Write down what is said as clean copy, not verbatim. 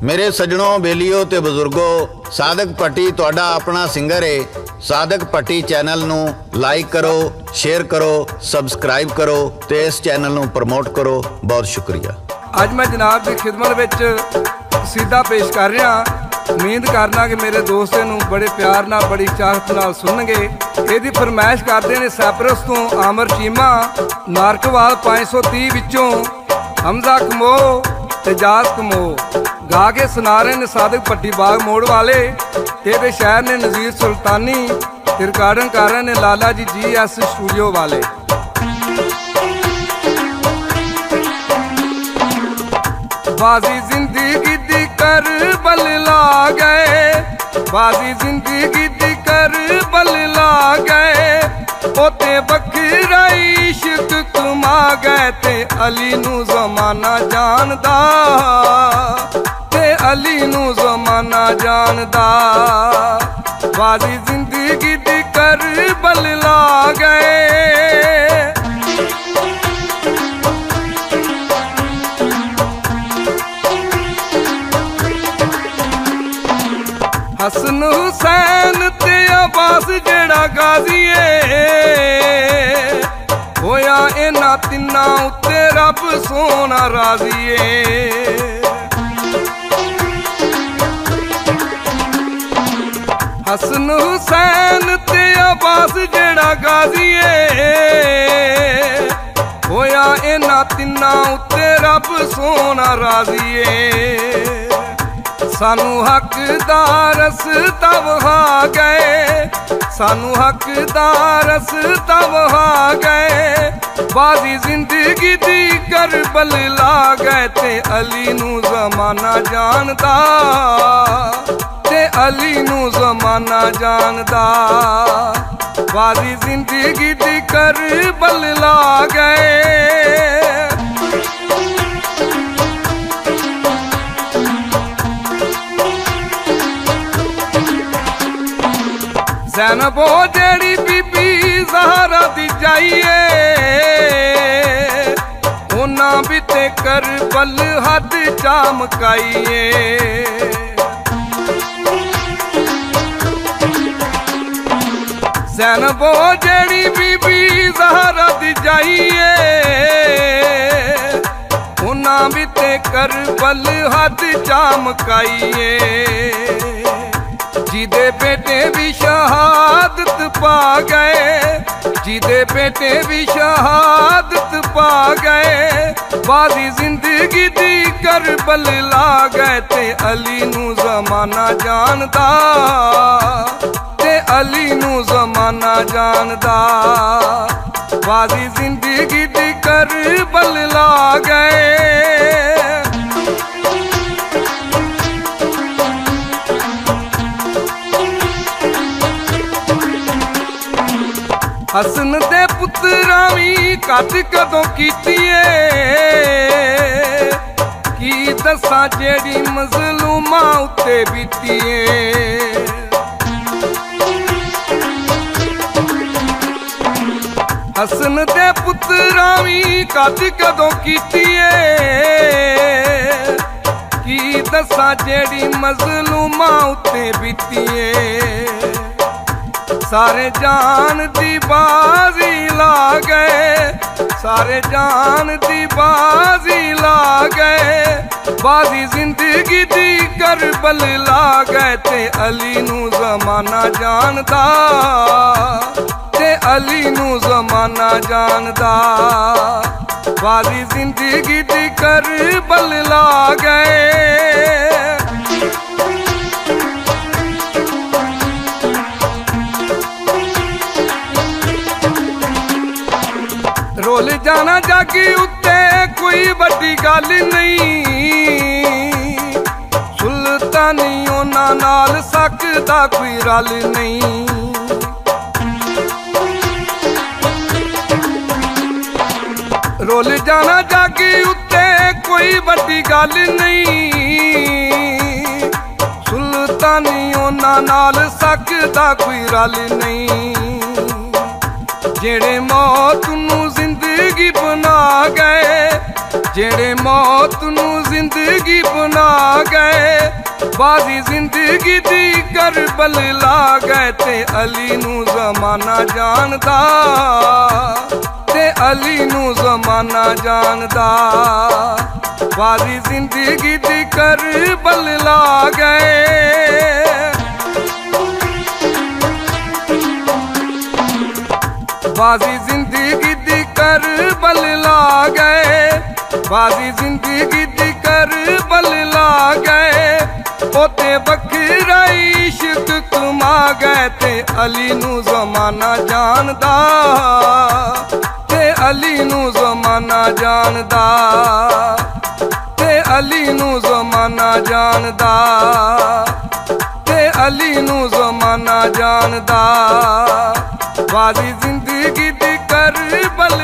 मेरे सजनों, बेलियो ते बजुर्गो, सादक भट्टी तुहाडा अपना सिंगर है। सादक भट्टी चैनल नू लाइक करो, शेयर करो, सबसक्राइब करो ते इस चैनल नू प्रमोट करो। बहुत शुक्रिया। अज मैं जनाब की खिदमत विच कसीदा पेश कर रहा। उम्मीद करना कि मेरे दोस्त नू बड़े प्यार नाल बड़ी चाहत नाल सुनणगे। ਇਹਦੀ फरमाइश करते हैं सैपरस तो आमर चीमा, नारकवाल 530 विचों हमजा कमो तेजाज कमो। गा के सुना रहे ने सादक भट्टी बाग मोड़ वाले। ये शहर ने नज़ीर सुल्तानी। रिकॉर्डिंग कर रहे ने लाला जी GS स्टूडियो वाले। बाजी जिंदगी दी कर बल ला गए, बाजी जिंदगी दी कर बल ला गए। ओते बखरा इश्क कमा गए ते अली नू जमाना जानदा, ते अली नू जमाना जानदा। बाजी जिंदगी दी कर बल ला गए। हसन हुसैन ते अब्बास जेड़ा गाजीए, होया इन्हां तिन्नां उत्ते रब सोना राजीए। हसन हुसैन ते अब्बास जेड़ा गाजीए, होया इन्हां तिन्नां उत्ते रब सोना राजीए। सानू हकदार रस्ता वहा गए, सानू हकदार रस्ता वहा गए। बाजी जिंदगी दी करबल ला गए ते अली नू जमाना जानदा, ते अली नू जमाना जानदा। बाजी जिंदगी दी करबल ला गए। ज़ैनबो जेड़ी बीबी ज़हरा दी जाइए, उन्हां भी ते करबल हद चमकाइए। ज़ैनबो जेड़ी बीबी ज़हरा दी जाइए, उन्हां भी ते करबल हद चमकाइए। जिदे बेटे भी शहादत पा गए, जिदे बेटे भी शहादत पा गए। बाजी जिंदगी दी करबल ला गए ते अली नू जमाना जानदा, ते अली नू जमाना जानदा। बाजी जिंदगी दी करबल ला गए। हसन दे पुत्रा भी घट कदों कीतीए, की दसा जेड़ी मजलूमा उत्ते बीतीए। हसन दे पुत्रा भी घट कदों कीतीए, की दसा जेड़ी मजलूमा उत्ते बीतीए। सारे जान दी बाजी ला गए, सारे जान दी बाजी ला गए। बाजी जिंदगी दी करबल ला गए ते अली नू जमाना जानदा, ते अली नू जमाना जानदा। बाजी जिंदगी दी करबल ला गए। रोल जाना जागी उत्ते कोई बड़ी गल नहीं, सुल्तानी उन्हां नाल सकदा कोई रल नहीं। रोल जाना जागी उत्ते कोई बड़ी गल नहीं, सुल्तानी उन्हां नाल सकदा कोई रल नहीं। जेड़े मौत नू जिंदगी बना गए, जेड़े मौत नू जिंदगी बना गए। ਬਾਜ਼ੀ ਜ਼ਿੰਦਗੀ ਦੀ ਕਰਬਲ ਲਾ ਗਏ ਤੇ ਅਲੀ ਨੂੰ ਜ਼ਮਾਨਾ ਜਾਣਦਾ, ਤੇ ਅਲੀ ਨੂੰ ਜ਼ਮਾਨਾ ਜਾਣਦਾ। ਬਾਜ਼ੀ ਜ਼ਿੰਦਗੀ ਦੀ ਕਰਬਲ ਲਾ ਗਏ, ਬਾਜ਼ੀ ਜ਼ਿੰਦਗੀ ਦੀ ਕਰਬਲ ਲਾ ਗਏ, ਬਾਜ਼ੀ ਜ਼ਿੰਦਗੀ ਦੀ ਕਰਬਲ ਲਾ ਗਏ। ਉਤੇ ਵੱਖਰਾ ਇਸ਼ਕ ਕਮਾ ਗਏ ਤੇ ਅਲੀ ਨੂੰ ਜ਼ਮਾਨਾ ਜਾਣਦਾ, ਤੇ ਅਲੀ ਨੂੰ ਜ਼ਮਾਨਾ ਜਾਣਦਾ, ਤੇ ਅਲੀ ਨੂੰ ਜ਼ਮਾਨਾ ਜਾਣਦਾ, ਤੇ ਅਲੀ ਨੂੰ ਜ਼ਮਾਨਾ ਜਾਣਦਾ। ਬਾਜ਼ੀ ਜ਼ਿੰਦਗੀ ਦੀ ਕਰਬਲ